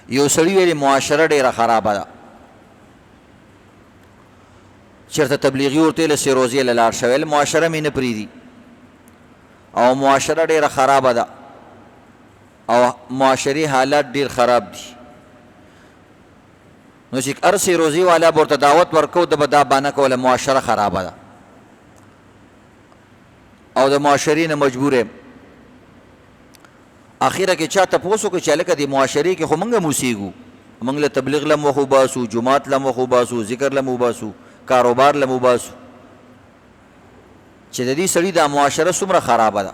یو سړي ویلې معاشره ډېره خرابه ده، چېرته تبلیغي ورته ویله سیروزې له لاړ شه، ویل معاشره مې نه پرېږدي او معاشره ډېره خرابه ده او معاشري حالات ډېر خراب دي. نو چې هر سیروزي والا به ورته دعوت ورکو ده به دا بانه کوله معاشره خرابه ده او د معاشرې نه مجبور یم. اخره کې چا تپوس وکړو چې هلکه دې معاشرې کې خو موږ هم اوسېږو، موږ له تبلیغ له مخ وباسو، جومات له مخ وباسو، ذکر له وباسو، کاروبار له وباسو، چې د دې سړي دا معاشره څومره خرابه ده.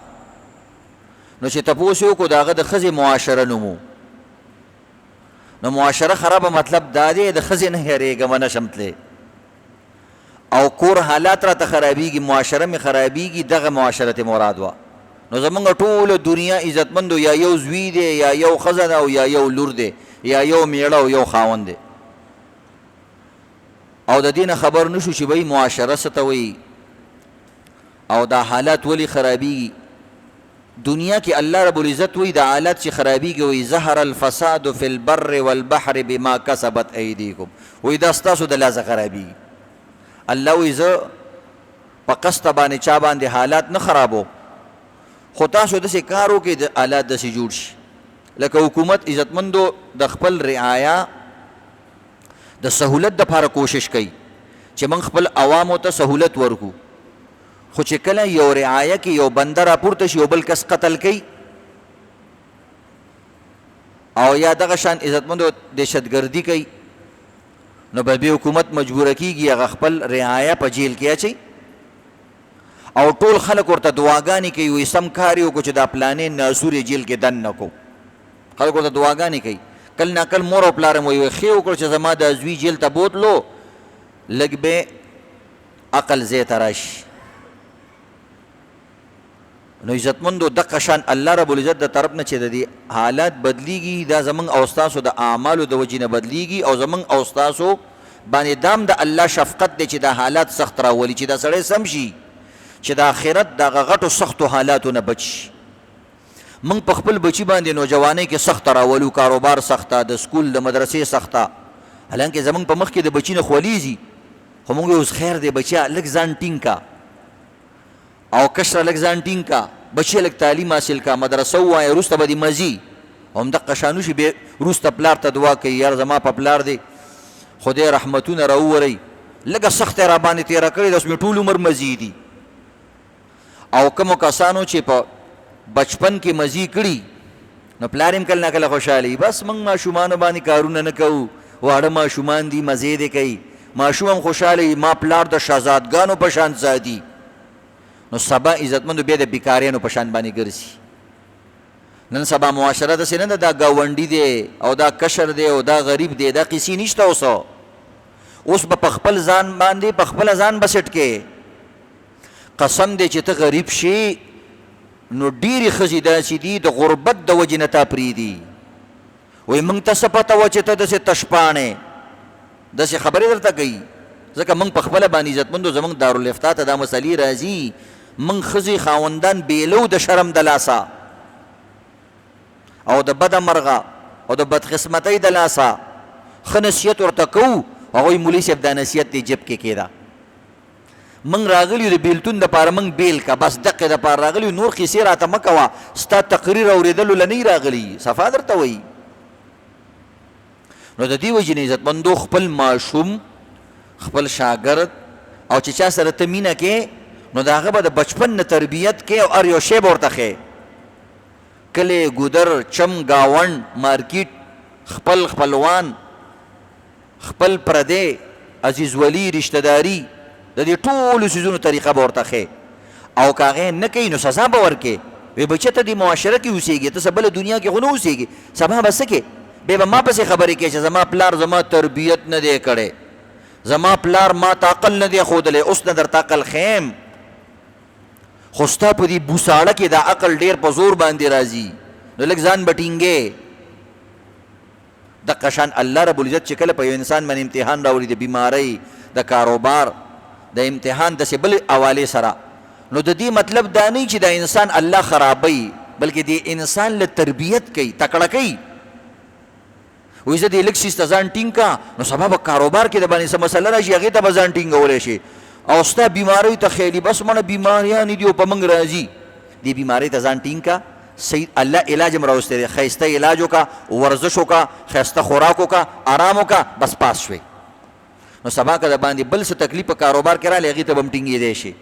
نو چې تپوس یې وکړو د هغه د ښځې معاشره نومو، نو معاشره خرابه مطلب دا دی د ښځې نه هېرېږم نه شم تللی او کور حالات راته خرابېږي، معاشره مې خرابېږي، دغه معاشره تې مراد وه. نو زمونږ ټوله دنیا عزتمندو یا یو زوی دی یا یو ښځه ده او یا یو لور دی یا یو میړه او یو خاوند دی او د دې نه خبر نشو چې بهی معاشره څه ته وایي او دا حالات ولې خرابېږي. دنیا کې الله رب العزت وایي دا حالات چې خرابېږي وایي ظهر الفساد فی البر والبحر بما کسبت ایدیکم، وایي دا ستاسو د لاسه خرابېږي. الله وایي زه په قسطه باندې چا باندې حالات نه خرابو، خو تاسو داسې کار وکړئ د حالات داسې جوړ شي. لکه حکومت عزتمندو د خپل رعایا د سهولت دپاره کوشش کوي چې موږ خپل عوامو ته سهولت ورکو، خو چې کله یو رعایه کې یو بنده راپورته شي یو بل کس قتل کوي او یا دغه شان عزتمندو دهشتګردي کوي، نو به حکومت مجبوره کېږي هغه خپل رعایه په جیل کې اچوي او ټول خلک ورته دعاګانې کوي، وایي سم کار یې وکړو چې دا پلانې ناسور یې جیل کې دن نه کړو. خلک ورته دعاګانې کوي، کل ناکل مور او پلار هم وایي ښې وکړو چې زما د زوی جیل ته بوتلو، لږ به عقل ځای ته راشي. نو عزتمندو دغه شان الله رب العزت د طرف نه چې د دې حالات بدلیږي دا زمونږ او ستاسو د اعمالو د وجې نه بدلیږي او زمونږ او ستاسو باندې دام د الله شفقت دی چې دا حالات سخت راولي چې دا سړی سم شي چې د آخرت دغه غټو سختو حالاتو نه بچ شي. موږ په خپل بچي باندې نوجوانۍ کې سخته راولو، کاروبار سخته، د سکول د مدرسې سخته، حالانکه زمونږ په مخ کې د بچي نه خولیږي، خو موږ اوس خیر دی بچیا لږ ځان ټینګ کا او کشره لږ ځان ټینګ کا، بچی لږ تعلیم حاصل کا، مدرسه ووایه وروسته به دې مزي همدغه شان وشي. بیا وروسته پلار ته دعا کوي یار زما په پلار دی خدای رحمتونه راووری، لږه سخته را باندې تېره کړې ده اوس مې ټول عمر مزي دي. او کومو کسانو چې په بچپن کې مزي کړي نو پلار هم کله نه کله خوشحالي، بس موږ ماشومانو باندې کارونه نه کوو، واړه ماشومان دي مزې دې کوي، ماشوم هم خوشحاله ما پلار د شهزادګانو په شان زادي. نو سبا عزتمندو بیا د بیکاریانو په شان باندې ګرځي. نن سبا معاشره داسې نه ده دا ګاونډي دی او دا کشر دی او دا غریب دی، دا قیسې نشته. اوس به په خپل ځان باندې په خپله ځان بسټ کې قسم دی چې ته غریب شي نو ډېرې ښځې داسې دي د غربت د وجې نه تا پرېږدي، وایي موږ ته څه پته وه چې ته داسې تشپاڼې داسې خبرې درته کوي. ځکه موږ په خپله باندې عزتمندو زموږ دارالافتا ته دا مسلې راځي، موږ ښځې خاوندان بیلو د شرم د لاسه او د بده مرغه او د بدقسمتۍ د لاسه ښه نصیحت ورته کوو، هغوی مولوي صاحب دا نصیحت دې جب کې کېده، موږ راغلي یو د بیلتون دپاره موږ بیل که بس دقې دپاره راغلي یو، نور قیسې راته مه کوه، ستا تقریر اورېدلو له نه راغلي، صفا درته وایي. نو د دې وجې نه عزتمندو خپل ماشوم خپل شاګرد او چې چا سره ته مینه کې نو د هغه به د بچپن نه تربیت کې او هر یو شی به ورته ښیې، کلی ګودر چم گاونډ مارکیټ خپل خپلوان خپل پردی عزیز ولی رشتہ داری د دې ټولو څیزونو طریقه به ورته ښیې او که هغې نه کوي نو سزا به ورکې. وی بچه ته دې معاشره کې اوسېږي، ته څه بله دنیا کې خو نه اوسېږي، سبا به څه کې بیا به ما پسې خبرې کوي چې زما پلار زما تربیت نه دی کړی، زما پلار ما ته عقل نه دی ښودلی، اوس نه درته عقل ښیم، خو ستا په دې بوساړه کې دا عقل ډېر په زور باندې راځي نو لږ ځان به ټینګې. دقه شان الله رب العزت چې کله په یو انسان باندې امتحان راوړي د بیمارۍ د کاروبار د امتحان داسې بل حوالې سره، نو د دې مطلب دا نه چې دا انسان الله خرابوي، بلکې د انسان له تربیت کوي، تکړه کوي. وایي زه دې لږ څیز ته ځان ټینګ کا نو سبا به کاروبار کې د باندې څه مسله راشي هغې ته به ځان ټینګولی شي او ستا بیماریو ته خیالي بس مړه بیماریانې دي او په موږ راځي دې بیمارۍ ته ځان ټینګ کا صحیح الله علاج هم راوستی دی ښایسته علاج وکړه ورزش وکړه ښایسته خوراک وکړه آرام وکړه بس پاس شوې نو سبا که د باندې بل څه تکلیف په کاروبار کې رالی هغې ته به هم ټینګېدی شي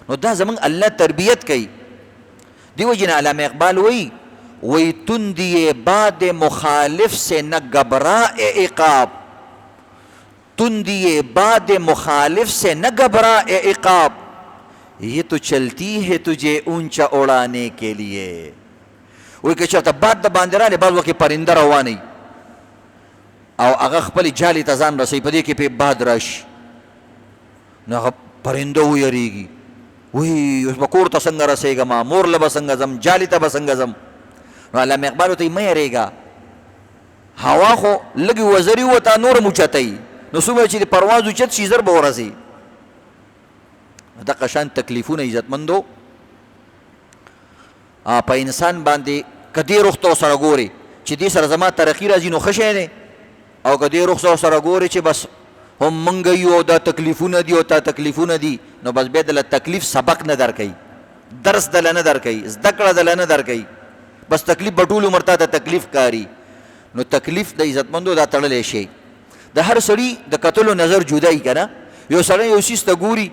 نو دا زمونږ الله تربیت کوي دی وجہ نے علامہ اقبال وہی تندی باد مخالف سے نہ گھبرائے عقاب تندی باد مخالف سے نہ گھبرائے عقاب یہ تو چلتی ہے تجھے اونچا اڑانے کے لیے وہی کہ چرته باد د باندې رالی بعض وقت پرنده رواني او هغه خپل جالې ته ځان رسوي په دې کې پې باد راشي نو هغه پرنده ویریږي وی اوس به کور ته څنګه رسېږم مور له به څنګه ځم جالې ته به څنګه ځم نو علامه اقبال ورته مه یېرېږه هوا خو لږې وزري وته نور هم اوچتوي نو څومره چې د پرواز اوچت شي زر به ورسي دغه شان تکلیفونه عزتمندو په انسان باندې که دې روح ته سره ګورې چې دې سره زما ترقي راځي نو ښه شی دی او که دې روح سره ګورې چې بس هم منګ یو دا تکلیفونه دي او تا تکلیفونه دي نو بس بیا دله تکلیف سبق نه درکوي درس دله نه درکوي زده کړه دله نه درکوي بس تکلیف به ټول عمر تا ته تکلیف کاري نو تکلیف د عزتمندو دا تړلی شی د هر سړي د کتلو نظر جدایي که نه یو سړی یو څیز ته ګوري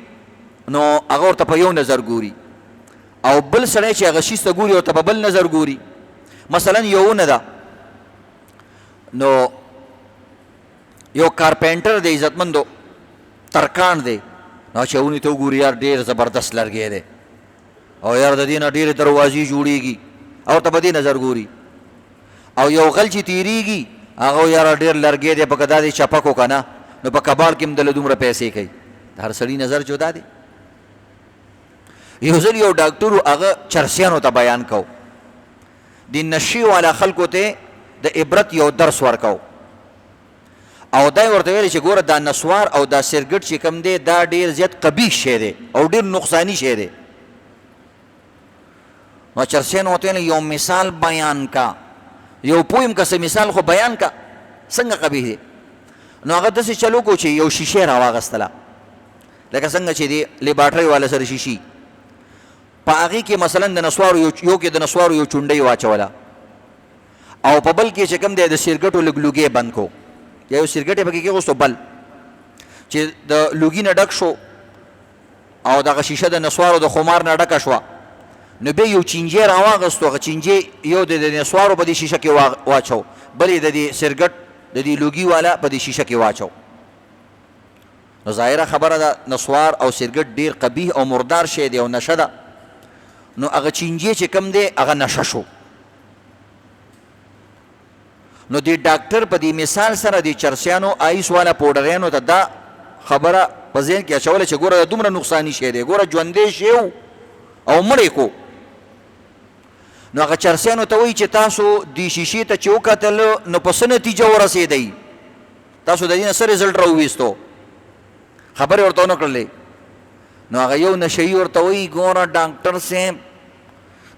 نو هغه ورته په یو نظر ګوري او بل سړی چې هغه څیز ته ګوري ورته په بل نظر ګوري مثلا یو ونه ده نو یو کارپینټر دی عزتمندو ترکان دی نو چې ونې ته وګوري یار ډېر زبردست لرګی دی او یار د دې نه ډېرې دروازې جوړېږي او ورته په دې نظر ګوري او یو غل چې تېرېږي هغه یاره ډېر لرګی دی پکې دا دی چپک و که نه نو په کباړ کې هم دله دومره پیسې کوي د هر سړي نظر جدا دی یو ځل یو ډاکټر هغه چرسیانو ته بیان کو د نشي والا خلکو ته د عبرت یو درس ورکو او دا ورته ویل چې ګوره دا نسوار او دا سرګټ چې کوم دی دا ډېر زیات قبیح شی دی او ډېر نقصاني شی دی نو چرسیانو ورته ویل یو مثال بیان کا یو پویم که څه مثال خو بیان کا څنګه قبیح دی نو هغه داسې چلو کو چې یو شیشې راواغستله لکه څنګه چې دی لیباټرۍ والا سره شیشي په هغې کې مثلا د نسوارو یو کې د نسوارو یو چونډۍ واچوله او په بل کې چې کوم دی د سرګټو لږ لوګی بند کو یا یو سرګټ یې پکې کېغوستو بل چې د لوګي نه ډک شو او دغه شیشه د نسوارو د خمار نه ډکه شوه نو بیا یو چینجی راواغستو هغه چینجی یو د نسوارو په دې شیشه کې واچو بل یې د دې سرګټ د دې لوګي والا په دې شیشه کې واچو نو ظاهره خبره ده نسوار او سرګټ ډېر قبیح او مردار شی دی او نشه ده نو هغه چینجی چې کم دی هغه نشه شو نو دی ډاکټر په دې مثال سره د چرسیانو آیس والا پوډریانو ته دا خبره په ذهن کې اچوله چې ګوره دومره نقصاني شی دی ګوره ژوندی شی او مړی کو نو هغه چرسیانو ته وایي چې تاسو دې شیشې ته چې وکتل نو په څه نتیجه ورسېدئ تاسو د دې نه څه رزلټ راوویستو خبرې ورته ونه کړلې نو هغه یو نشهیي ورته وایي ګوره ډاکټر صاحب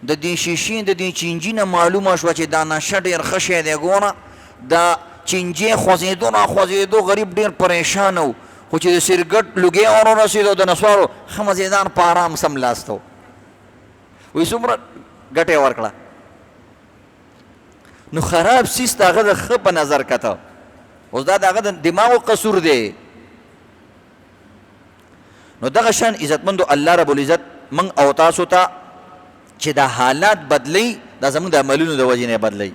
د دې شیشې د دې چینجي نه معلومه شوه چې دا نشه ډېر ښه شی دی ګوره دا چینجی خوځېدو را خوځېدو غریب ډېر پریشان و خو چې د سرګټ لوګی ور ورسېدو د نسوارو ښه مزېدار په ارام سملاستو وایي څومره ګټه یې ورکړه نو خراب څیز ته هغه د ښه په نظر کته اوس دا د هغه د دماغو قصور دی نو دغه شان عزتمندو الله رب العزت موږ او تاسو ته چې دا حالات بدلی دا زموږ د عملونو د وجې نه بدلی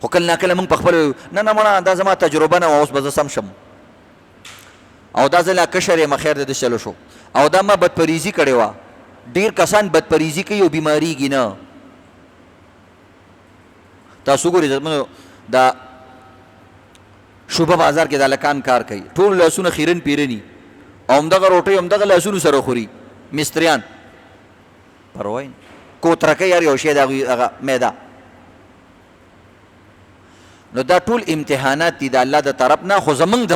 خو کله ناکله موږ په خپل نه مړه دا زما تجربه نه وه اوس به زه سم شم او دا زه لا کشر یم خیر د ده چلو شو او دا ما بدپریزي کړې وه ډېر کسان بدپریزي کوي او بیماریږي نه تاسو ګورئ عزتمندو دا شوبه بازار کې دا لکان کار کوي ټول لاسونه خیرن پیرني او همدغه روټۍ همدغه لاسونو سره خوري مستریان پروا نه کوترکه یار یو شی د هغه میده نو دا ټول امتحانات دي د الله د طرف نه خو زمونږ د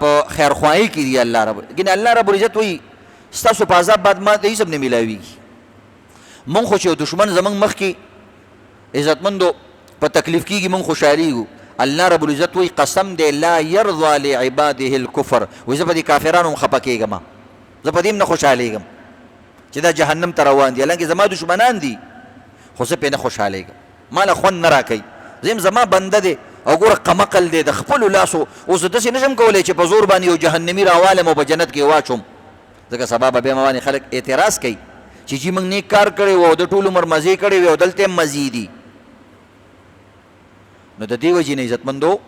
په خیرخواهي کې دي الله رب ګینه الله رب العزت وایي ستاسو په عذاب بعد ما د هیڅ نه میلاویږي مونږ خو چې یو دښمن زمونږ مخکې عزتمندو په تکلیف کېږي موږ خوشحالیږو. الله رب العزت وایي قسم دی لا یرضا لعباده الکفر، وایي زه په دې کافرانو هم خفه کېږم، زه په دې هم نه خوشحالیږم چې دا جهنم ته روان دي، حالانکې زما دشمنان دي خو زه پرې نه خوشحالیږم، ما له خوند نه راکوي، زه هم زما بنده دی او ګوره قمقل دی د خپلو لاسو. اوس داسې نه شم کولی چې په زور باندې یو جهنمي راوالم او په جنت کې واچوم، ځکه سبا به بیا ما باندې خلک اعتراض کوي چې جي موږ نیک کار کړی و او د ټول عمر مزې کړی وي او دلته هم مزې دي. نو د دې وجې نه عزتمندو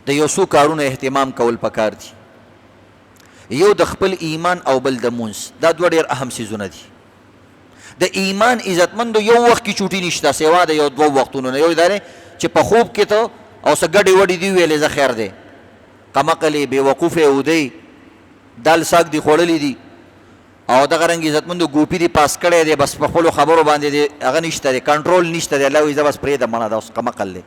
د یو څو کارونو اهتمام کول پکار دي. یو د خپل ایمان او بل د مونځ، دا دوه ډېر اهم څیزونه دي. د ایمان عزتمندو یو وخت کې چوټي نشته سوا د یو دوه وختونو نه. یو دا دی چې په خوب کې ته او څه ګډې وډې دي ویلې زه خیر دی، قمقلې بېوقوفې اودی دال ساګ دي خوړلي دي او دغه رنګ عزتمندو ګوپي دي پاس کړی دی، بس په خپلو خبرو باندې دی هغه نشته دی، کنټرول نشته دی. الله وایي زه بس پرېږدم منه دا اوس قمقل دی،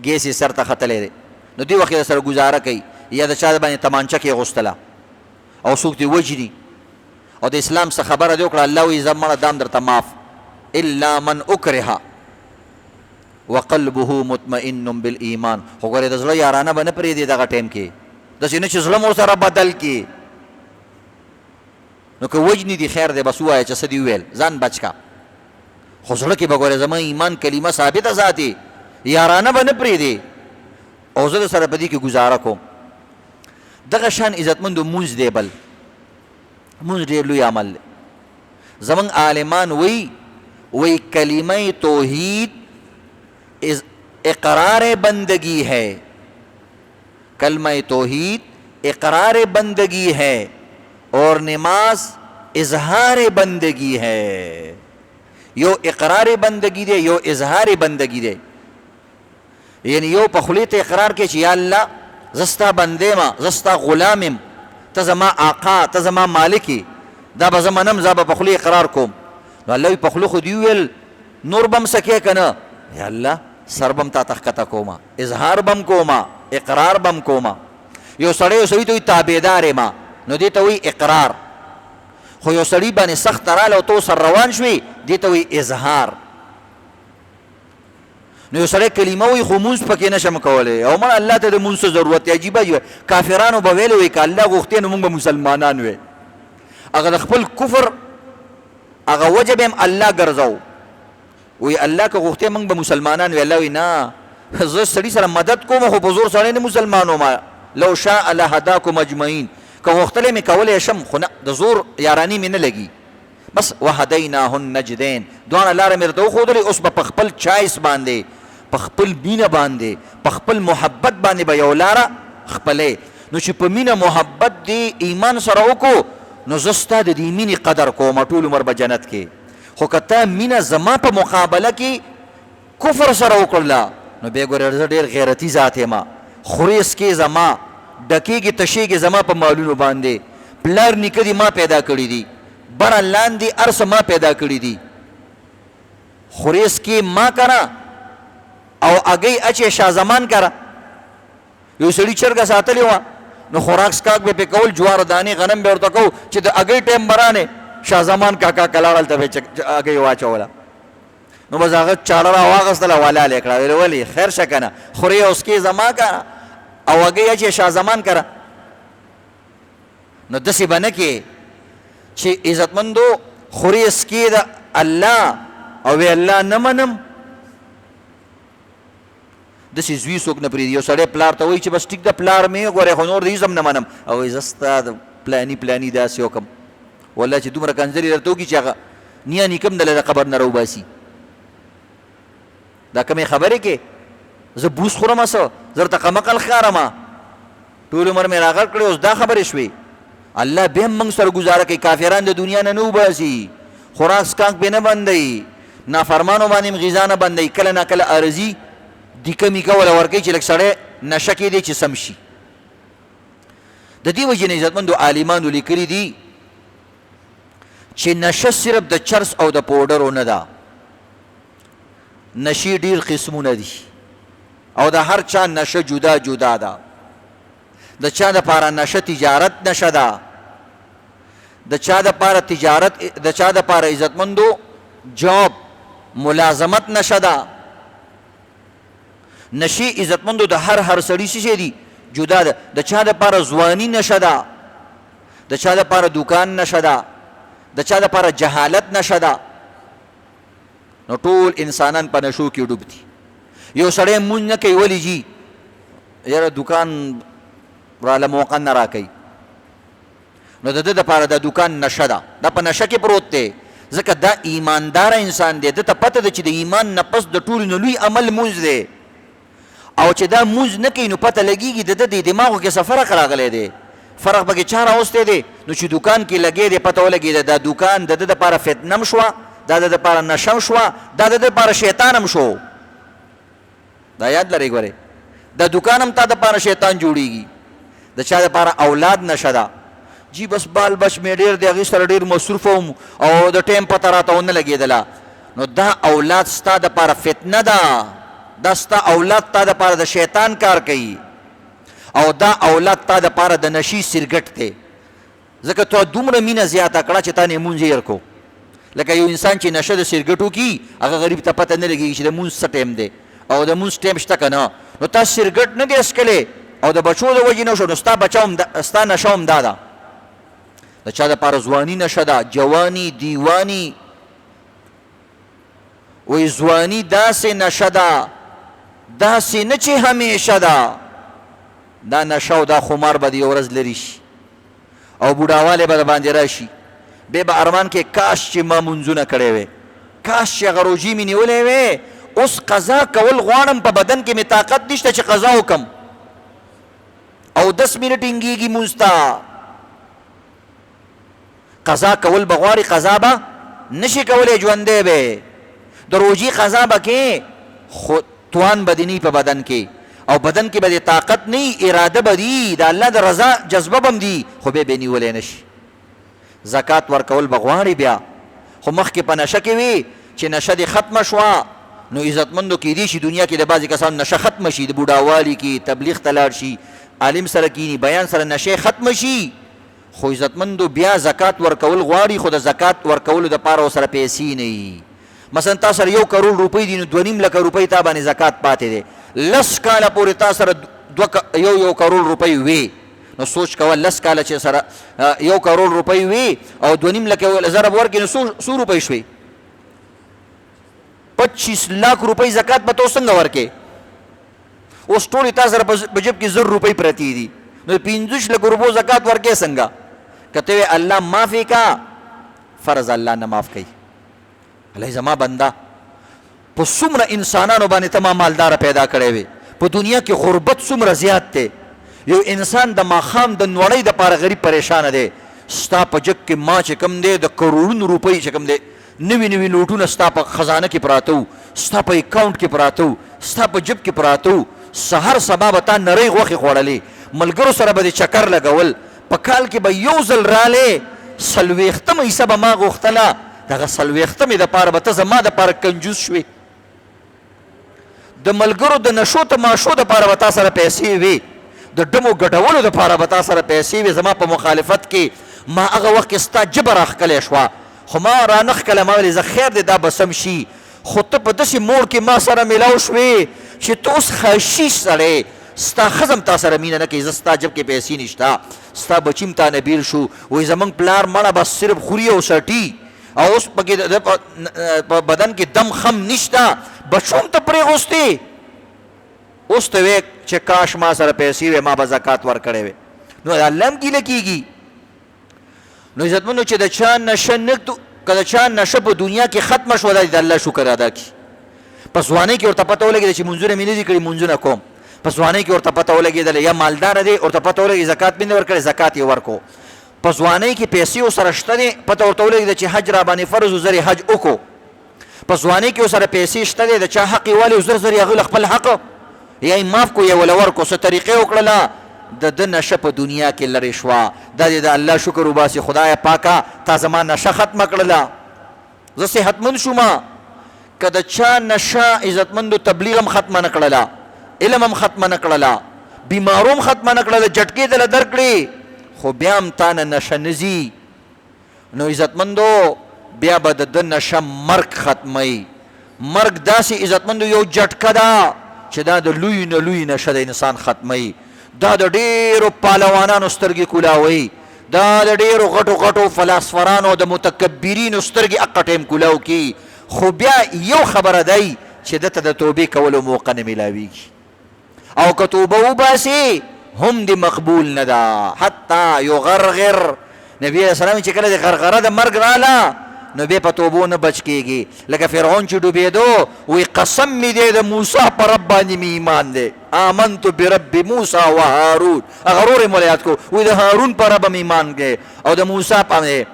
ګیس یې سر ته ختلی دی. نو دې وخت یې سره ګزاره کوي یا د چا باندې تمانچه کې اغوستله او څوک دې وجني او د اسلام څه خبره دې وکړه، الله وایي زه مړه دام درته معاف الا من اکره وقلبه مطمئن بالایمان. خو ګورې د زړه یارانه به نه پرېږدي دغه ټایم کې، داسې نه چې زړه مو سره بدل کړي. نو که وجني دي خیر دی بس ووایه چې څه دې وویل ځان بچ کا، خو زړه کې به ګورې زما ایمان کلمه ثابته ساتي، یارانه به نه پرېږدي او زه د سره په دې کې ګزاره کوم. دغه شان عزتمندو مونځ دی، بل مونځ ډېر لوی عمل دی. زمونږ عالمان وی کلمه توحید اقرار بندگی ہے، کلمہ توحید اقرار بندگی ہے اور نماز اظہار بندگی ہے. یو اقرار بندگی دے یو اظہار بندگی دے، یعنی یو په خولې ته اقرار کې چې یا الله زستا بندې ما زستا غلامم، ته زما آقا ته زما مالکی، دا به زه منم، زه به په خولې اقرار کوم. نو الله په خوله خو دې وویل نور به م څه کې که نه، یا الله سر به م تا ته ښکته کومه، اظهار به م کومه، اقرار به م کومه. یو سړی یو سړي ته وایي تابعدار یم، نو دې ته وایي اقرار. خو یو سړي باندې سخت راله او ته ورسره روان شوې، دې ته وایي اظهار. نو یو سړی کلمه وایي خو مونځ پکې نشم کولی او مړه الله ته د مونځ څه ضرورت دی. عجیبه کافرانو به ویلی وایي که الله غوښتې نو مونږ به مسلمانان وی، هغه د خپل کفر هغه وجه به هم الله ګرځو، وی الله که غوښتې مونږ به مسلمانان وی. الله وی نه، زه سړي سره مدد کوم خو په زور سړی نه مسلمانوم، لو شاء لهداکم اجمعین، که غوښتلی مې کولی شم خو نه د زور یاراني مې نه لګي. بس وهدیناه النجدین، دواړه لاره مې درته وښودلې، اوس به په خپل چایس باندې په خپل مینه باندې په خپل محبت باندې به یو لاره خپلې. نو چې په مینه محبت دې ایمان سره وکړو نو زه ستا د دې مینې قدر کوم، ټول عمر به جنت کې. خو که ته مینه زما په مقابله کې کفر سره وکړله نو بیا ګورې زه ډېر غیرتي ذات یم، خورې څکې زما، ډکېږي تشېږي زما په مالونو باندې، پلار نیکه دي ما پیدا کړي دي، بره لاندې هر څه ما پیدا کړي دي، خورې څکې ما کنه او اگئی اچې شاه زمان کره. یو سړي چرګه ساتلې وه نو خوراک سکاک به پې کول، جوار دانې غنم به ورته کوو چې د اگۍ ټایم به رانې شاه زمان کاکا کلاړ هلته به اگۍ واچوله. نو بس هغه چاړه را واغېستله ولاله یې کړه، ویل ولې خیر شه که نه، خورې او څکې زما که او اگۍ اچې شاه زمان کره. نو داسې به نه کې چې عزتمندو خورې څکې د الله او وی الله نه منم، داسې زوی څوک نه پرېږدي. یو سړی پلار ته وایي چې بس ټیک ده پلار مې ګورې خو نور د هېڅ هم نه منم، او وایي زه ستا د پلاني پلاني داسې وکړم، والله چې دومره کنځلې درته وکړي چې هغه نیا نیکم دله د قبر نه راوباسي. دا کمې خبرې کې زه بوس خورم، څه زه درته قمقل ښکارم، ټول عمر مې راغړ کړی، اوس دا خبرې شوې. الله بیا هم موږ سره ګزاره کوي، کافران د دنیا نه وباسي، خوراک سکاک پې نه بندوي، نافرمانو باندې هم غذا نه بندوي، کله نا کله عرضي دیکه میکه ولا ورکوي چې لږ سړی نشه کې دی چې سم شي. د دې وجې نه عزتمندو عالمانو لیکلي دي چې نشه صرف د چرس او د پوډرو نه ده، نشې ډېر قسمونه دي او د هر چا نشه جدا جدا ده. د چا دپاره نشه تجارت نشه ده، د چا دپاره تجارت، د چا دپاره عزتمندو جاب ملازمت نشه ده. نشي عزتمندو د هر سړي څه دي جدا ده. د چا دپاره ځواني نشه ده، د چا دپاره دوکان نشه ده، د چا دپاره جهالت نشه ده. نو ټول انسانان په نشو کې ډوب دي. یو سړی مونځ نه کوي، ولې جي یاره دوکان راله موقع نه راکوي، نو د ده دپاره د دوکان نشه ده، دا په نشه کې پروت دی. ځکه دا ایمانداره انسان دی، ده ته پته ده چې د ایمان نه پس د ټولو نه لوی عمل مونځ دی. او چې دا مونځ نه کوي نو پته لګېږي د ده د دماغو کې څه فرق راغلی دی. فرق پکې چا راوستی دی؟ نو چې دوکان کې لګی دی پته ولګېده دا دوکان د ده دپاره فتنه هم شوه، دا د دپاره نشه هم شوه، دا د دپاره شیطان هم شو. دا یاد لرئ ګورئ، دا دوکان هم تا دپاره شیطان جوړېږي. د چا دپاره اولاد نشه ده، جی بس بال بچ مې ډېر دی، هغې سره ډېر مصروف وم او د ټایم پته راته ونه لګېدله. نو دا اولاد ستا دپاره فتنه ده، دا ستا اولاد تا دپاره د شیطان کار کوي، او دا اولاد تا دپاره د نشي سرګټ دی. ځکه تا دومره مینه زیاته کړه چې تا نه مونځ هېر کو. لکه یو انسان چې نشه د سرګټو کي، هغه غریب ته پته نه لګېږي چې د مونځ څه ټایم دی او د مونځ ټایم شته که نه. نو تا سرګټ نه دی څکلی او د بچو د وجې نه شو، نو ستا بچه هم ستا نشه هم دا ده. د چا دپاره ځواني نشه ده، جواني، دیواني. وایي ځواني داسې نشه ده، داسې نه چې همیشه ده. دا نشه او دا خمار به د یو ورځ لرې شي او بوډاوالی به د باندې راشي. بیا به ارمان کې کاش چې ما مونځونه کړی وی، کاش چې هغه روژې مې نیولی وی. اوس قضا کول غواړم، په بدن کې مې طاقت نشته چې قضا وکم. او 10 منټ ټینګېږي مونځ ته، قضا کول به غواړي، قضا به نشي کولی، ژوندی به. د روژې قضا به کې، خو توان به دې نه په بدن کې، او بدن کې به دې طاقت نه، اراده به دي، د الله د رضا جذبه به هم دي، خو بیا به نیولی نشي. زکات ورکول به غواړي بیا، خو مخکې په نشه کې وي چې نشه دې ختمه شوه. نو عزتمندو کېدی شي دنیا کې د بعضې کسانو نشه ختمه شي، د بوډاوالي کې تبلیغ ته لاړ شي، عالم سره کینی، بیان سره نشه ختمه شي. خو عزتمندو بیا زکات ورکول غواړي، خو د زکات ورکولو دپاره ورسره پیسې نه وي. مثلا تا سره 1 کروڑ روپۍ دي، نو 2.5 لکه روپۍ تا باندې زکات پاتې دی. 10 کاله پورې تا سره 1 کروڑ روپۍ وي، نو سوچ کوه 10 کاله چې سره 1 کروڑ روپۍ وي او 2.5 لکه ضرب ورکړي، نو څو روپۍ شوې؟ 25 लाख روپۍ زکات به تو څنګه ورکې؟ اوس ټولې تا سره په جیب کې 1000 روپۍ پرتې دي، نو 25 لکه روپو زکات ورکې څنګه؟ که ته وې الله معافې کا، فرض الله نه معاف کوي. الله زما بنده په څومره انسانانو باندې ته ما مالداره پیدا کړی وې، په دنیا کې غربت څومره زیات دی. یو انسان د ماښام د نوړۍ دپاره غریب پریشانه دی، ستا په جب کې ما چې کوم دی د کروڑونو روپۍ چې کوم دی، نوي نوي نوټونه ستا په خزانه کې پراته وو، ستا په اکاونټ کې پراته وو، ستا په جب کې پراته وو. سهار سبا به تا نرۍ غوښې خوړلې، ملګرو سره به دې چکر لګول، په کال کې به یو ځل رالی، 40 حصه به ما غوښتله، دغه 40 دپاره به ته زما دپاره کنجوس شوې. د ملګرو د نشو تماشو دپاره به تا سره پیسې وي، د ډمو ګټولو دپاره به تا سره پیسې وي. زما په مخالفت کې ما هغه وخت کې ستا ژبه راښکلی شوه، خو ما را نښکله، ما ویلې زه خیر دی دا به سم شي. خو ته په داسې موړ کې ما سره میلاو شوې چې ته اوس خشیش سړی، ستا ښځه تا سره مینه نه کوي، زه ستا جب کې پیسې نشته، ستا بچي هم تا نه بیل شو. وایي زمونږ پلار مړه بس صرف خوري او سټي، او اوس پکې په بدن کې دم خم نشته، بچو هم ته پرېغوستې. اوس ته وې چې کاش ما سره پیسې وې، ما به زکات ورکړی وې. نو د الله هم ګیله کېږي. نو عزتمنو چې د چا نشه نه، که د چا نشه په دنیا کې ختمه شوه، دا د الله شکر ادا کړي. په ځوانۍ کې ورته پته ولګېده چې مونځونه مې نه دي کړي، مونځونه کوم. په ځوانۍ کې ورته پته ولګېدله یا مالداره دی، ورته پته ولګېده زکات مې نه ورکړی، زکات یې ورکو. په ځوانۍ کې پیسې ورسره شته دی، پته ورته ولګېده چې حج را باندې فرض و زر یې حج وکړو. په ځوانۍ کې ورسره پیسې شته دی، د چا حق یې والي زر زر یې هغوی له خپل حق یا یې معاف کو یا وله ورکو، څه طریقې وکړله، د ده نشه په دنیا کې لرې شوه. دا دې د الله شکر وباسي، خدایه پاکه تا زما نشه ختمه کړله، زه صحتمند شومه. که د چا نشه عزتمندو تبلیغ هم ختمه نه کړله، علم هم ختمه نه کړله، بیمارو هم ختمه نه کړله، جټکې دله درکړې، خو بیا هم تا نه نشه نه ځي، نو عزتمندو بیا به د ده نشه مرګ ختموي. مرګ داسې عزتمندو یو جټکه ده چې دا د لوی نه لوی نشه د انسان ختموي، دا د ډېرو پهلوانانو سترګې کولاوي، دا د ډېرو غټو غټو فلاسفرانو د متکبرینو سترګې اقه ټیم کولاو کی. خو بیا یو خبره دی چې دته د توبې کولو موقع نه میلاویږي، او که توبه وباسي هم دې مقبول نه ده حتی یغرغر. نبی علیہ السلام چې کله د غرغره د مرګ راله نو بیا په توبو نه بچ کېږي. لکه فرعون چې ډوبېدو وی قسم می دی د موسی په رب باندې می ایمان دی، آمنت برب موسی و هارون، هغه ورور یې ملیات کو وی د هارون په رب م ایمان دی او د موسی په،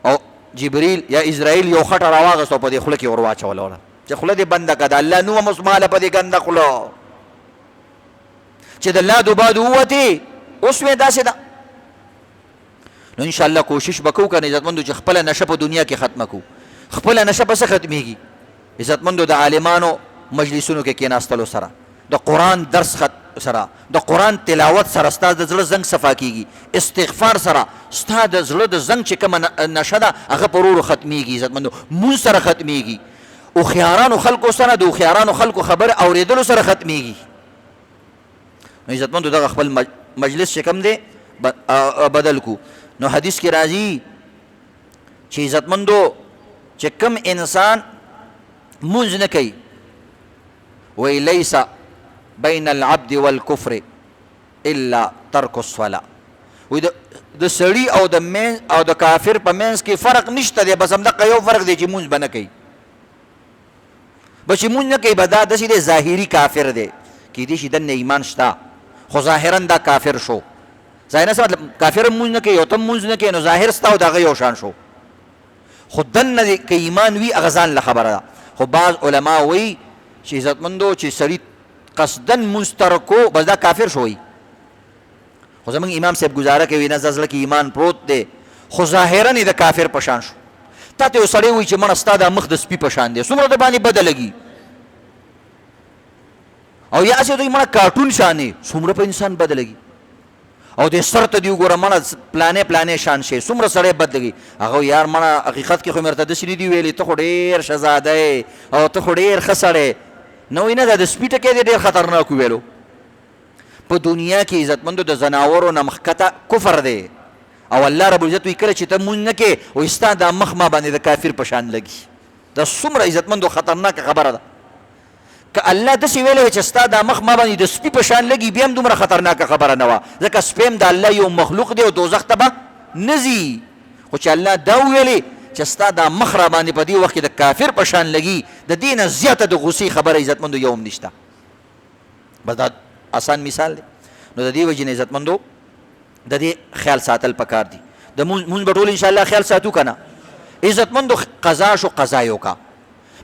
او جبریل یا اسرائیل یو خټه راواغسته په دې خوله کې ور واچوله چې خوله دې بنده کړه، د الله نوم مسماله په دې ګنده خوله چې د الله دوباد ووتې اوس وې داسې ده. نو انشاءالله کوشش به کوو کنه عزتمندو چې خپله نشه په دنیا کې ختمه کړو. خپله نشه به څه ختمېږي؟ عزتمندو د عالمانو مجلسونو کې کېناستلو سره، د قرآن درس سره، د قرآن تلاوت سره ستا د زړه زنګ صفا کېږي، استغفار سره ستا د زړه د زنګ چې کومه نشه ده هغه په ورو خختمېږي. عزتمندو مونځ سره ختمېږي، هوښیارانو خلکو سره د هوښیارانو خلکو خبرې اورېدلو سره ختمېږي. نو عزتمندو دغه خپل مجلس چې کوم دی بدل کو. نو حدیث کې راځي چې عزتمندو چې کوم انسان مونځ نه کوي وی لیس بین العبد والکفر الا ترک الصلاة، وی د سړي او د کافر په منځ کې فرق نشته دی، بس همدغه یو فرق دی چې مونځ به نه کوي. به چې مونځ نه کوي به دا داسې دی ظاهري کافر دی، کیدای شي دننه ایمان شته خو ظاهرا دا کافر شو. ظاهرا څه مطلب؟ کافر مونځ نه کوي او ته مونځ نه کوي نو ظاهر ستا او د هغه یو شان شو، خو دننه که ایمان وي هغه ځان له خبره ده. خو بعض علما وایي چې عزتمندو چې سړي قصدن مونځ ترکو بس دا کافر شوی. خو زمونږ امام صاحب ګزاره کوي نه زړه کې ایمان پروت دی خو ظاهرا یې د کافر په شان شو. تا ته یو سړی وایي چې مړه ستا دا مخ د سپي په شان دی، څومره د باندې بده لګي، او یا چې دوی مړه کارټون شان دی څومره په انسان بده لګي، او د سر ته دی وګوره مړه پلانې شان شي څومره سړی بد لګي. هغه یار مړه حقیقت کې خو مې ورته داسې نه دي ویلي ته خو ډېر شهزاده یې او ته خو ډېر ښه سړی. نو نه دا د سپي ټکی دی ډېر خطرناک ویلو. په دنیا کې عزتمندو د زناورو نه مخکته کفر دی، او الله رب العزت وی کله چې ته مونځ نه کې وایي ستا دا مخ ما باندې د کافر په شان لګي. دا څومره عزتمندو خطرناکه خبره ده. که الله داسې ویلی چې ستا دا مخ ما باندې د سپي په شان لګي بیا هم دومره خطرناکه خبره نه وه، ځکه سپی هم د الله یو مخلوق دی او دوزخ ته به نه ځي. خو چې الله دا وویلې چې ستا دا مخ را باندې په دې وخت کې د کافر په شان لګي، د دې نه زیاته د غصې خبره عزتمندو یو هم نشته. بس دا آسان مثال دی. نو د دې وجې نه عزتمندو د دې خیال ساتل پکار دي. د مونځ به ټول انشاءالله خیال ساتو که نه. عزتمندو قضا شو قضا یې وکړه،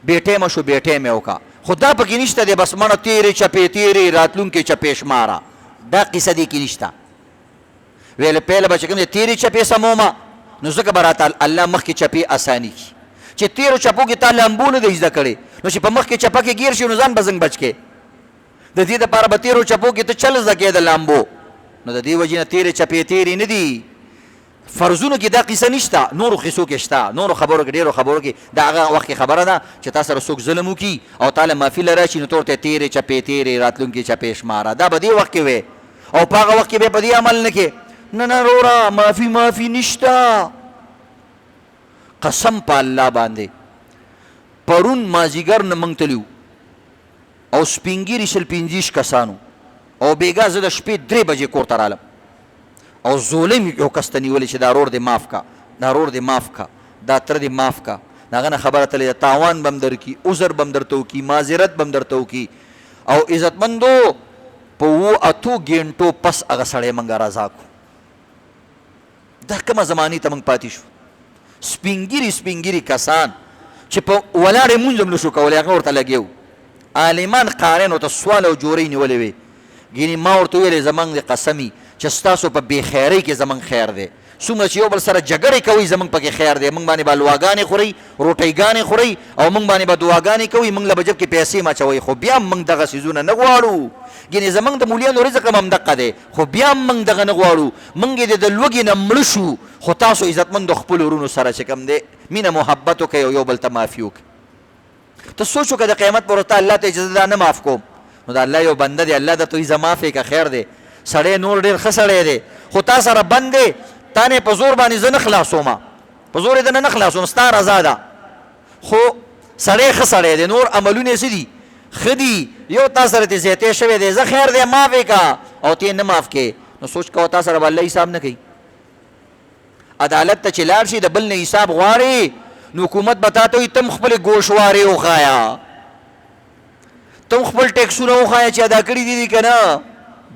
بې ټیمه شو بې ټیمه یې وکړه، خو دا پکې نشته دی بس مړه تیرې چپې تیرې راتلونکې چپې شماره، دا قصه دې کې نشته. ویل پیله به چې کوم دی تیرې چپې سمومه نو ځکه به راته الله مخکې چپې اساني کړي. چې تیرو چپو کې تا لامبو نه دی زده کړې نو چې په مخکې چپه کې ګیر شي نو ځان به زنګ بچ کې. د دې دپاره به تیرو چپو کې ته چل زده کې د لامبو. نو د دې وجې نه تیرې چپې تیرې نه دي. فرضونو کې دا قصه نشته، نورو قصو کې شته، نورو خبرو کې ډېرو خبرو کې دا هغه وخت کې خبره ده چې تا سره څوک ظلم وکړي او تا له معافي له راشي نو ته ورته تیرې چپې تیرې راتلونکې چپې شماره. دا به دې وخت کې وې او په هغه وخت کې به په دې عمل نه کې. نه وروره معافي نشته. قسم په الله باندې پرون مازدیګر نه موږ تللي او سپین ږیري شل 25 کسانو او بېګا زه د شپې 3 بجې کور ته رالم او ظلم یو کس ته نیولې چې دا رور دې معاف کا، دا رور دې معاف کا، دا تره دې معاف کا. د هغه نه خبره تللې ده تاوان به هم درکړي، عذر به هم درته وکړي، معذرت به هم درته وکړي. او عزتمندو په 7 ګنټو پس هغه سړی موږ رضا کړو. دا کومه زمانې ته موږ پاتې شو. سپین ږیري کسان چې په ولاړې مونځ هم نه شو کولی هغه ورته لګیا. عالمان قارین ورته سوال او جورۍ نیولې وې. ګینې ما ورته ویلې زموږ د قسمي چې ستاسو په بېخیرۍ کې زموږ خیر دی. څومره چې یو بل سره جګړې کوئ زموږ پکې خیر دی. موږ باندې به حلواګانې خورئ، روټۍ خورئ او موږ باندې به دعاګانې کوئ، موږ له به جب کې پیسې مچوئ، خو بیا هم موږ دغه څیزونه نه غواړو. ګینې زموږ د مولیانو رزق هم همدقه دی، خو بیا هم موږ دغه نه غواړو. موږ یې د لوږې نه مړه شو. خو تاسو عزتمندو خپلو ورونو سره چې کوم دی مینه محبت وکئ او یو بل ته معافي وکئ. ته سوچ وکړه د قیامت پر ورځ تا الله ته اجازه دا نه معاف کوم نو د الله یو بنده دی الله درته وایي زه معاف یې که خیر دی سړی نور ډېر ښه سړی دی خو تا سره بند دی تا نه په زور باندې زه نه خلاصوم په زور یې دنه نه خلاصوم ستا رضا ده خو سړی ښه سړی دی نور عملونه یې څه دي ښه دي یو تا سره ترې زیاتی شوی دی زه خیر دی معاف یې که او ته یې نه معاف کې نو سوچ کوه تا سره به الله حساب نه کوي عدالت ته چې لاړ شي د بل نه حساب غواړي نو حکومت به تا ته وایي تم خپلې ګوشوارې وښایه تم خپل ټیکسونه وښایه چې ادا کړي دي که نه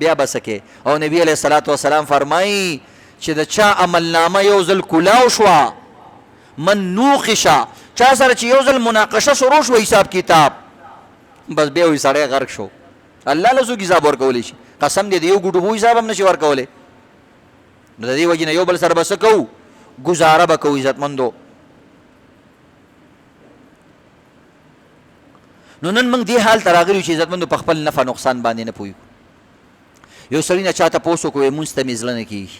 بیا به څه کې او نبي علیه الصلاة وسلام فرمایي چې د چا عملنامه یو ځل کلاو شوه من نوقشه چا سره چې یو ځل مناقشه شروع شوه حساب کتاب بس بیا وایي سړی غرق شو الله له څوک حساب ورکولی شي قسم دی د یو ګوټو حساب هم نشي ورکولی نو د دې وجې نه یو بل سره به څه کوو ګزاره به کوو عزتمندو نو نن موږ دې حال ته راغلي چې عزتمندو په خپل نفع نقصان باندې نه پوهېږو یو سړي نه چا تپوس وکړو مونځ ته مې زړه نه کېږي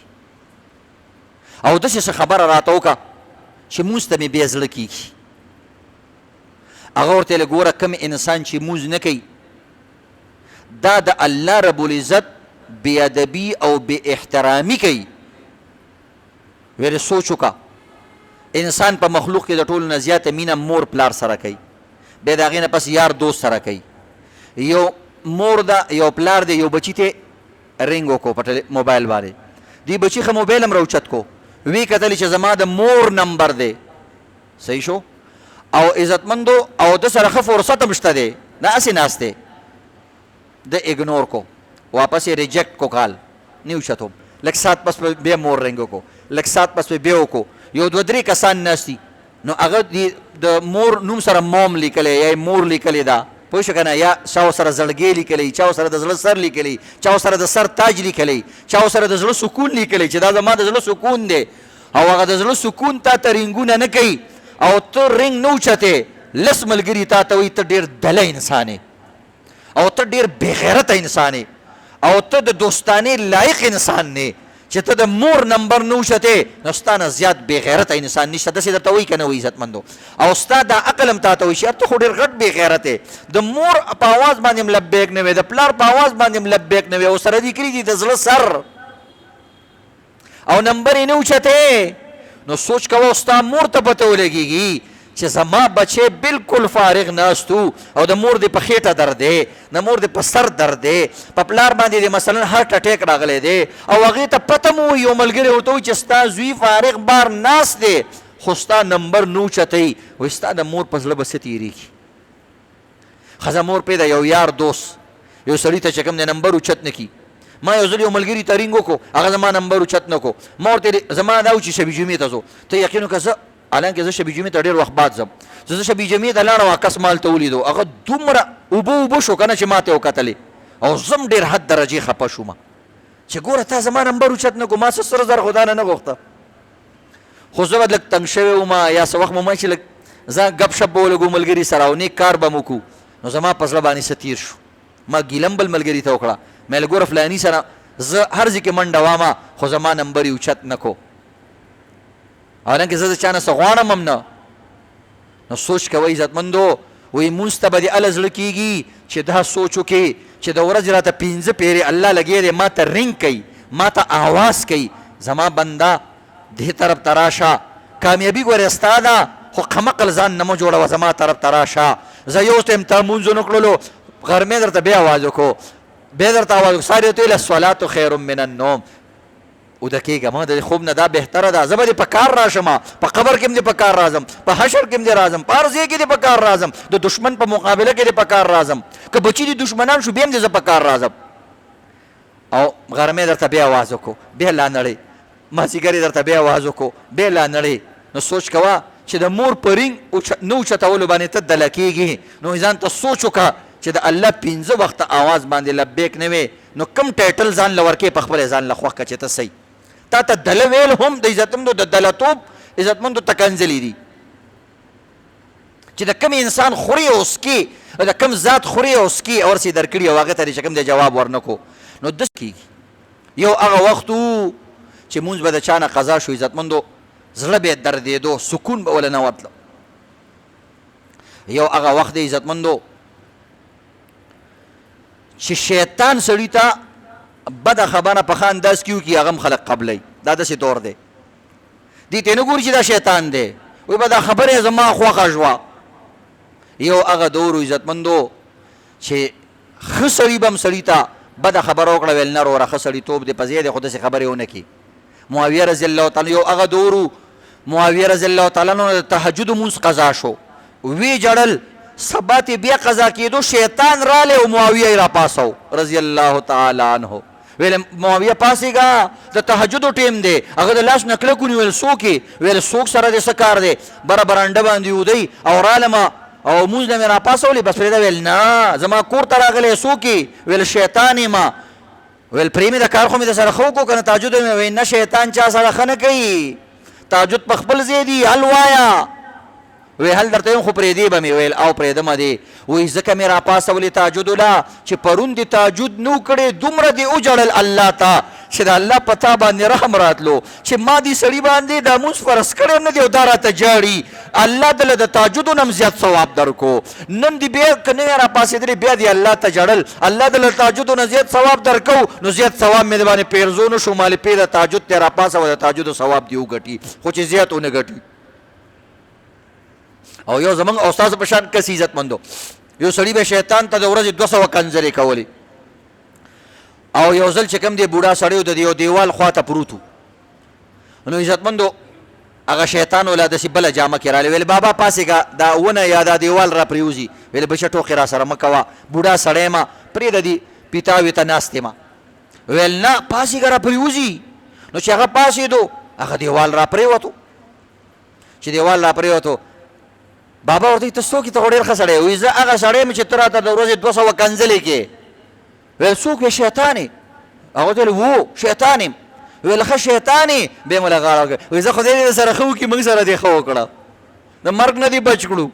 او داسې څه خبره راته وکړه چې مونځ ته مې بیا زړه کېږي هغه ورته ویل ګوره کوم انسان چې مونځ نه کوي دا د الله رب العزت بې ادبي او بې احترامي کوي ویل سوچ وکړه انسان په مخلوق کې د ټولو نه زیاته مینه مور پلار سره کوي بیا د هغې نه پس یار دوست سره کوي یو مور ده یو پلار دی یو بچي ته رنګ وکړو په موبایل باندې دی بچي ښه موبایل هم راوچت کو وی کتلی چې زما د مور نمبر دی صحیح شو او عزتمندو او د سره ښه فرصت هم شته دی نه هسې ناست دی د اګنور کو واپس یې ریجیکټ کو کال نه اوچتو لږ ساعت پس بیا مور رنګ وکړو لږ ساعت پس بیا وکړو یو دوه درې کسان ناست دي نو هغه د مور نوم سره موم لیکلی یا مور لیکلی ده پوه شو که نه یا چا سره زړګی لیکلی چا سره د زړه سر لیکلی چا سره د سر تاج لیکلی چا سره د زړه سکون لیکلی چې دا زما د زړه سکون دی او هغه د زړه سکون تا ته رنګونه نه کوي او ته رنګ نه اوچتې لس ملګري تا ته وایي ته ډېر دله انسان او ته ډېر بېغیرته انسان او ته د دوستانې لایق انسان نه چې ته د مور نمبر نه اوچتې نو ستا نه زیات بېغیرته انسان نشته داسې درته وایي که نه وایي عزتمندو او ستا دا عقل هم تا ته وایي چې ته خو ډېر غټ بېغیرت یې د مور په اواز باندې هم لبیک نه وې د پلار په اواز باندې هم لبیک نه وې او سره دې کړي دي د زړه سر او نمبر یې نه اوچتې نو سوچ کوه ستا مور ته پته ولګېږي چې زما بچی بالکل فارغ ناست او د مور دې په خېټه درد دی د مور دې په سر درد دی په پلار باندې دې مثلا هارټ اټیک راغلی دی او هغې ته پته مو یو ملګری ورته وایي چې ستا زوی فارغ بار ناست دی خو ستا نمبر نه اوچتی وایي ستا د مور په زړه به څه تېرېږي ښځه مور پرېږده یو یار دوست یو سړي ته چې کوم دی نمبر اوچت نه کي ما یو ځل یو ملګري ته رینګ وکړو هغه زما نمبر اوچت نه کړو ما ورته زما دا و چې شبي جمعې ته ځو ته یقین وکړه زه حالانکه زه شبي جمعې ته ډېر وخت بعد ځم زه شبي جمعې ته لاړم عکس مال ته ولیدو هغه دومره اوبه شو که نه چې ما ته یې وکتلې او زم ډېر حد درجې خفه شوم چې ګوره تا زما نمبر اوچت نه کړو ما څه سره زر خو دا نه غوښته خو زه به لږ تنګ شوی وم یا څه وخت مو چې لږ زه ګپ شپ به ولګو ملګري سره او نیک کار به مو کوو نو زما په زړه باندې څه تېر شو ما ګیلم بل ملګري ته وکړه مې له ګوره فلاني سره زه هر ځای کې منډه وامه خو زما نمبر یې اوچت نه کو حالانکه زه د چا نه څه غواړم هم نه نو سوچ کوئ عزتمندو وایي مونځ ته به دې هله زړه کېږي چې دا سوچ وکړې چې د ورځې راته 5 پیرې الله لګیا دی ما ته رنګ کوي ما ته آواز کوي زما بنده دې طرف ته راشه کامیابي ګورې ستا ده خو قمقل ځان نه مه جوړوه زما طرف ته راشه زه یو ټایم تا مونځ ونه کړلو غرمې درته بیا آواز وکړو بیا درته آواز وکړو ساري ورته ویل الصلاة خیر من النوم اوده کېږه ما د خوب نه دا بهتره ده زه به دې په کار راشم په قبر کې هم دې په کار راځم په حشر کې هم دې راځم په هر ځای کې دې په کار راځم د دشمن په مقابله کې دې په کار راځم که بچي دې دشمنان شو بیا هم دې زه په کار راځم او غرمې درته بیا آواز وکړو بیا لا نړۍ مازدیګر یې درته بیا آواز وکړو بیا لا نړۍ نو سوچ کوه چې د مور په رینګ نه اوچتولو باندې ته دله کېږي نو ځان ته سوچ وکړه چې د الله 5 وخته آواز باندې لبیک نه وې نو کم ټایټل ځان له ورکې په خپله ځان له خوښ کړه چې ته صحیح تا ته دله ویل هم د عزتمندو د دلتوب عزتمندو تکنزلي دي چې د کم انسان خوري او سکي د کم ذات خوري او سکي او ورسې درکړي او هغې ته چې کوم دی جواب ورنکو نو داسې کېږي یو هغه وخت و چې مونځ به د چا نه قضا شو عزتمندو زړه به یې دردېدو سکون به وله نه ورتله یو هغه وخت دی عزتمندو چې شیطان سړي ته بده خبره په ښه انداز کې وکړي هغه هم خلک قبلوي دا داسې دور دی دې ته نه ګوري چې دا شیطان دی وایي به دا خبره زما خوښه شوه یو هغه دور و عزتمندو چې ښه سړي به هم سړي ته بده خبره وکړه ویل نه وروره ښه سړیتوب دی په ځای دی خو داسې خبرې ونه کړي معاویه رضی الله تعالی یو هغه دور و معاویه رضی الله تعالی عنه د تهجد مونځ قضا شو وی جړل سبا ته بیا قضا کېدو شیطان رالی او معاویه یې راپاسو رضی الله تعالی عنه ویل معاویه پاسېږه د تهجدو ټیم دی هغه د لاس نه کلک ونیول څوک یې ویل څوک سره دې څه کار دی بره برانډه باندې ودی او رالمه او مونځ نه مې راپاسولې بس پرېږده ویل نه زما کور ته راغلی څوک یې ویل شیطان یم ویل پرې مې د کار خو مې د سره ښه وکړو که نه تهجد مې ویل نه شیطان چا سره ښه نه کوي تهجد په خپل ځای دي حل وایه وی حل درته یم خو پرېږدې به مې ویل او پرېږدمه دې وایي ځکه مې راپاسولې تهجدو له چې پرون دې تهجد نو کړې دومره دې وجړل الله ته چې د الله په تا باندې رحم راتلو چې ما دې سړي باندې دا مونځ فرض کړی نه دی او دا راته جاړي الله دله د تهجدو نه هم زیات ثواب درکو نن دې بیا که نه راپاسېدلې بیا دې الله ته جړل الله دله تهجدو نه زیات ثواب درکو نو زیات ثواب مې د باندې پیرزو نه شو مالې پې د تهجد ته راپاسوه د تهجدو ثواب دې وګټي خو چې زیات ونه ګټي او یو زمونږ استاد په شان کس عزتمندو یو سړي به شیطان ته د ورځې 200 کنځرې کولې او یو ځل چې کوم دی بوډا سړی و د یو دیوال خواته پروت و نو عزتمندو هغه شیطان ولا داسې بله جامه کې رالی ویل بابا پاسېږه دا ونه یا دا دیوال را پرېوځي ویل بچه ټوقې را سره مه کوه بوډا سړی ما پرېږده دې پیتاوي ته ناست یم ویل نه پاسېږه را پرېوځي نو چې هغه پاسېدو هغه دیوال را پرېوتو چې دیوال را پرېوتو بابا ورته ته څوک یې ته خو ډېر ښه سړی وایي زه هغه سړی یم چې ته راته د ورځې 200 کنځلې کې ویل څوک یې شیطان یې هغه ورته ویل و شیطان یم ویل ښه شیطان یې بیا یې مله غاړه وکړه وایي زه خدای دې سره ښه وکړي موږ سره دې ښه وکړه د مرګ نه دې بچ کړو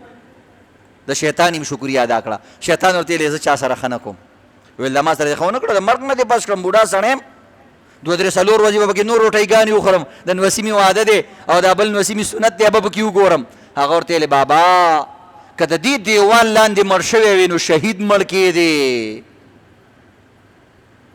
د شیطان یم شکریا ادا کړه شیطان ورته ویل زه چا سره ښه نه کوم ویل دا ما سره دې ښه ونه کړه د مرګ نه دې بچ کړم بوډا سړی یم 2-3 ورځې به پکې نور روټۍ ګانې وخورم د نوسیمې واده دی او دا بل نوسیمې سنت دی به پکې وګورم هغه ورته ویلې بابا که د دې دیوال لاندې مړ شوی وي نو شهید مړ کېدی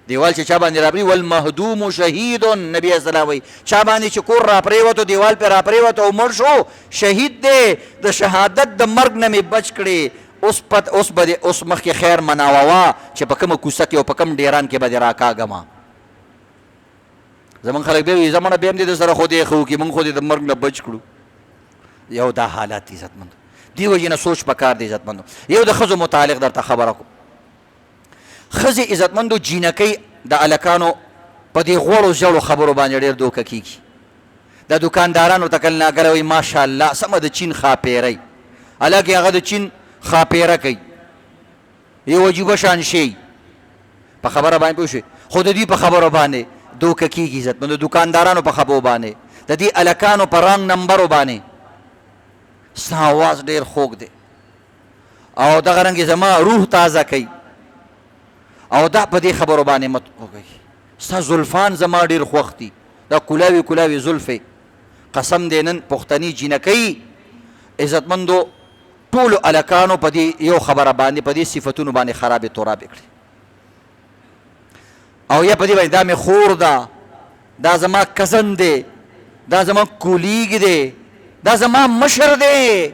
دیوال چې چا باندې راپرې والمهدوم شهید نبی اسلام وایي چا باندې چې کور راپرېوتو دیوال پې راپرېوتو او مړ شو شهید دی د شهادت د مرګ نه مې بچ کړې اوس مخکې خیر مناوه چې په کومه کوڅه کې او په کوم ډیران کې به دې راکاږمه زمونږ خلک بیا وایي زمانه بیا هم دې د سره خو دې ښه وکړي موږ خو دې د مرګ نه بچ کړو یو دا حالات عزتمندو دی وجې نه سوچ پکار دی عزتمندو یو د ښځو متعلق درته خبره کو ښځې عزتمندو جینکۍ د هلکانو په دې غوړو ژړو خبرو باندې ډېر دوکه کېږي د دوکاندارانو ته کله ناګره وایي ماشاءالله سمه د چین ښاپیرۍ حالانکې هغه د چین ښاپیره کوي یو عجیبه شان شی په خبره باندې پوه شوې خو د دې په خبرو باندې دوکه کېږي عزتمندو دوکاندارانو په خبرو باندې د دې هلکانو په رنګ نمبرو باندې ستا آواز ډېر خوږ دی او دغه رنګې زما روح تازه کوي او دا په دې خبرو باندې مت وکړئ ستا زلفان زما ډېر خوښ دي دا کلاوي کلاوي زلفې قسم دی نن پښتني جینکۍ عزتمندو ټولو هلکانو په دې یو خبره باندې په دې صفتونو باندې خرابې تورابې کړي او یا په دې باندې دا مې خور ده دا زما کزن دی دا زما کولیګ دی دا زما مشر دی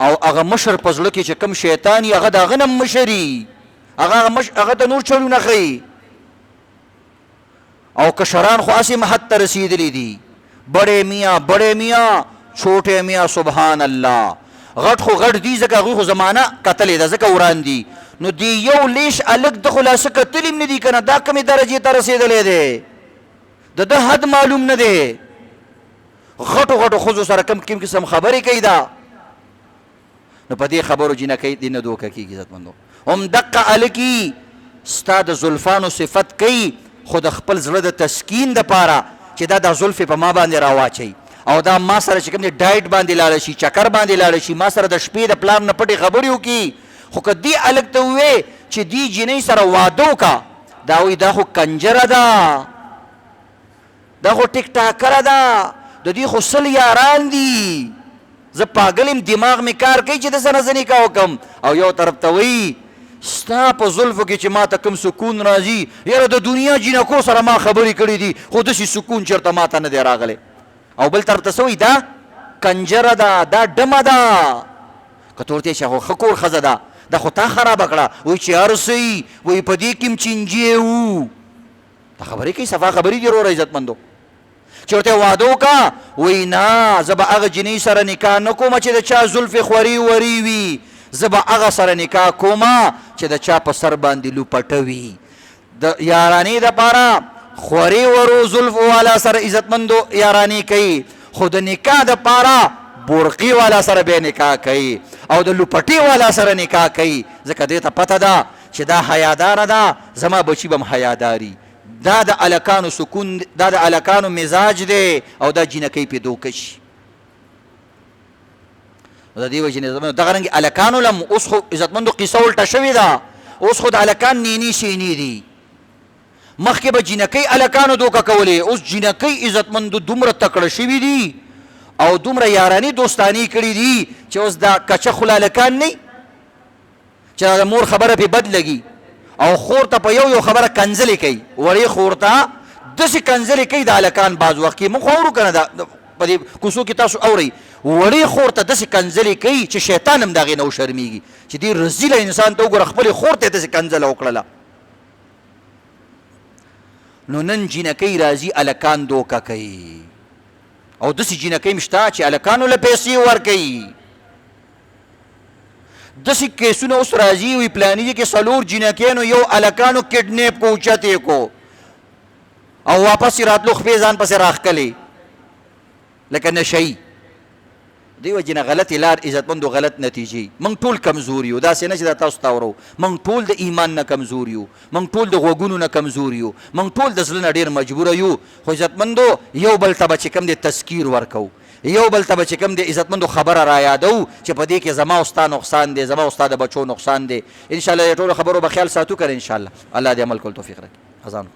او هغه مشر په زړه کې چې کوم شیطان یي هغه د هغه نه مشر یي هغه ته نور چړونه ښیي او کشران خو هسې حد ته رسېدلي دي بڑے میاں چھوٹے میاں سبحان الله غټ خو غټ دي ځکه هغوی خو زمانه کتلې ده ځکه وران دي نو دی یو لیش هلک د خو لاسه کتلي هم نه دي که نه دا کمې درجې ته رسېدلی دی د ده حد معلوم نه دی غټو غټو ښځو سره کم قسم خبرې کوي دا نو په دې خبرو جینکۍ دې نه دوکه کېږي عزتمندو هم دقه هلکي ستا د زلفانو صفت کوي خو د خپل زړه د تسکین دپاره چې دا زلفې په ما باندې راواچوي او دا ما سره چې کوم دی ډایټ باندې لاړه شي چکر باندې لاړه شي ما سره د شپې د پلار نه پټې خبرې وکړي خو که دې هلک ته ووې چې دې جینۍ سره واده وکړه دا وایي دا خو کنجره ده دا خو ټیک ټاکره ده د دې خو 100 یاران دي زه پاگل یم دماغ مې کار کوي چې د سره زه نکاح وکړم او یو طرف ته وایي ستا په زلفو کې چې ما ته کوم سکون راځي یاره د دنیا جینکو سره ما خبرې کړې دي خو داسې سکون چېرته ما ته نه دی راغلی او بل طرف ته څه وایي دا کنجره ده دا ډمه ده که ته ورته یې خو ښه کور ښځه ده دا خو تا خرابه کړه وایي چې هر څه وي وایي په دې کې هم چینجې وو دا خبرې کوي صفا خبرې دي وروره عزتمندو چې ورته واده وکړه وایي نه زه به هغه جنۍ سره نکاح نه کومه چې د چا زلفې خوري وري وي زه به هغه سره نکاح کومه چې د چا په سر باندې لوپټه وي د یارانې دپاره خوري ورو زلفو والا سره عزتمندو یارانې کوي خو د نکاح دپاره برقي والا سره به نکاح کوي او د لوپټې والا سره نکاح کوي ځکه دې ته پته ده چې دا حیاداره ده زما بچي به هم حیاداري دا د الکانو سکون دا د الکانو مزاج دی او دا جینکۍ پې دوکه شي د دې وجې نه دغه رنګې الکانو لم اوس خو عزتمندو قصه الټه شوې ده اوس خو د الکان نینې سینې دي مخکې به جینکۍ الکانو دوکه کولې اوس جینکۍ عزتمندو دومره تکړه شوي دي او دومره یارانې دوستانې کړي دي چې اوس دا کچه خوله الکان نه چې د مور خبره پې بد لګي او خور ته په یو خبره کنځلې کوي وړې خور ته داسې کنځلې کوي د هلکان بعض وخت کې موږ خو اورو که نه په دې کوڅو کې تاسو اورئ وړې خور ته داسې کنځلې کوي چې شیطان هم د هغې نه وشرمېږي چې دې رزیله انسان ته وګوره خپلې خور ته یې داسې کنځله وکړله نو نن جینکۍ راځي هلکان دوکه کوي او داسې جینکۍ شته چې هلکانو له پیسې ورکوي داسې کیسونه اوس راځي وي پلاني کې څلور جینکیانو یو هلکانو کډنیپ کو اوچت یې کو او واپس یې راتلو خپې ځان پسې راښکلې لکه نشهیي دې وجې نه غلطې لار عزتمندو غلط نتیجې موږ ټول کمزور یو داسې نه چې دا تاسو ته اورو موږ ټول د ایمان نه کمزور یو موږ ټول د غوږونو نه کمزور یو موږ ټول د زړه نه ډېر مجبوره یو خو عزتمندو یو بل ته به چې کوم دی تذکیر ورکو یو بل ته به چې کوم دی عزتمندو خبره را یادو چې په دې کې زما او ستا نقصان دی زما او ستا د بچو نقصان دی انشاءالله د ټولو خبرو به خیال ساتو که انشاءالله الله دې عمل کول توفیق راکړي اذان